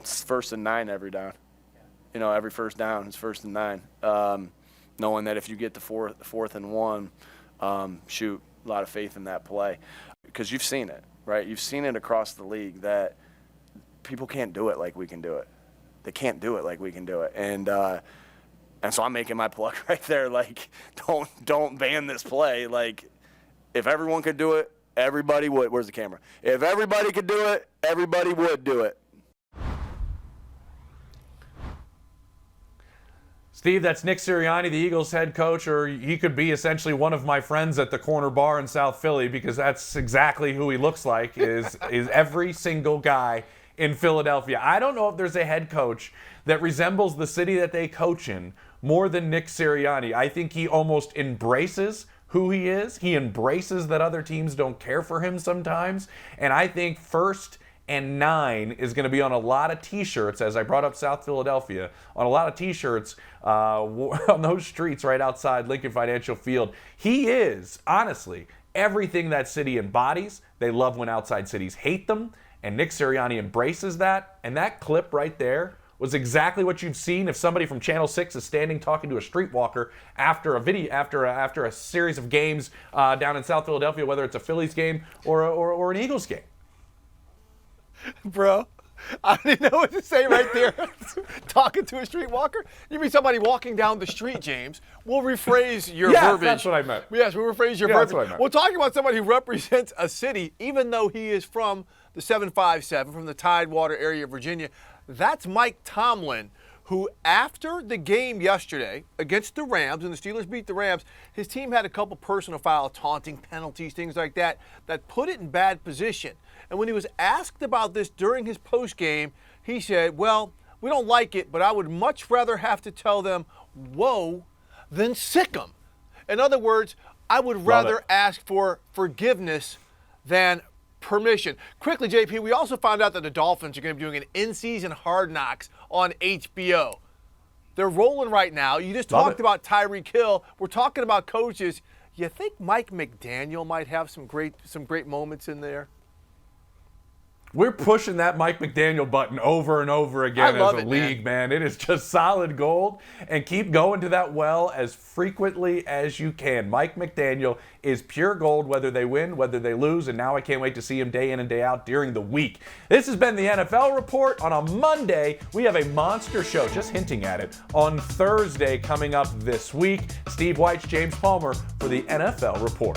It's 1st and 9 every down. Every first down is 1st and 9. Knowing that if you get the fourth and 1, a lot of faith in that play. Because you've seen it, right? You've seen it across the league that people can't do it like we can do it. They can't do it like we can do it. And so I'm making my plug right there, like, don't ban this play. Like, if everyone could do it, everybody would. Where's the camera? If everybody could do it, everybody would do it. Steve, that's Nick Sirianni, the Eagles head coach, or he could be essentially one of my friends at the corner bar in South Philly, because that's exactly who he looks like, is every single guy in Philadelphia. I don't know if there's a head coach that resembles the city that they coach in more than Nick Sirianni. I think he almost embraces who he is. He embraces that other teams don't care for him sometimes. And I think 1st and 9 is going to be on a lot of T-shirts, as I brought up South Philadelphia, on a lot of T-shirts on those streets right outside Lincoln Financial Field. He is, honestly, everything that city embodies. They love when outside cities hate them, and Nick Sirianni embraces that. And that clip right there was exactly what you've seen if somebody from Channel 6 is standing talking to a streetwalker after a series of games down in South Philadelphia, whether it's a Phillies game or an Eagles game. Bro, I don't even know what to say right there. Talking to a streetwalker? You mean somebody walking down the street, James. We'll rephrase your verbiage. That's what I meant. Yes, we'll rephrase your verbiage. That's what I meant. We're talking about somebody who represents a city, even though he is from the 757, from the Tidewater area of Virginia. That's Mike Tomlin, who after the game yesterday against the Rams, and the Steelers beat the Rams, his team had a couple personal foul, taunting penalties, things like that put it in bad position. And when he was asked about this during his postgame, he said, well, we don't like it, but I would much rather have to tell them whoa, than sick 'em. In other words, I would rather ask for forgiveness than permission. Quickly, JP, we also found out that the Dolphins are going to be doing an in-season Hard Knocks on HBO. They're rolling right now. You just talked about Tyreek Hill. We're talking about coaches. You think Mike McDaniel might have some great moments in there? We're pushing that Mike McDaniel button over and over again as a league, man. It is just solid gold. And keep going to that well as frequently as you can. Mike McDaniel is pure gold, whether they win, whether they lose, and now I can't wait to see him day in and day out during the week. This has been the NFL Report. On a Monday, we have a monster show, just hinting at it, on Thursday coming up this week. Steve White, James Palmer for the NFL Report.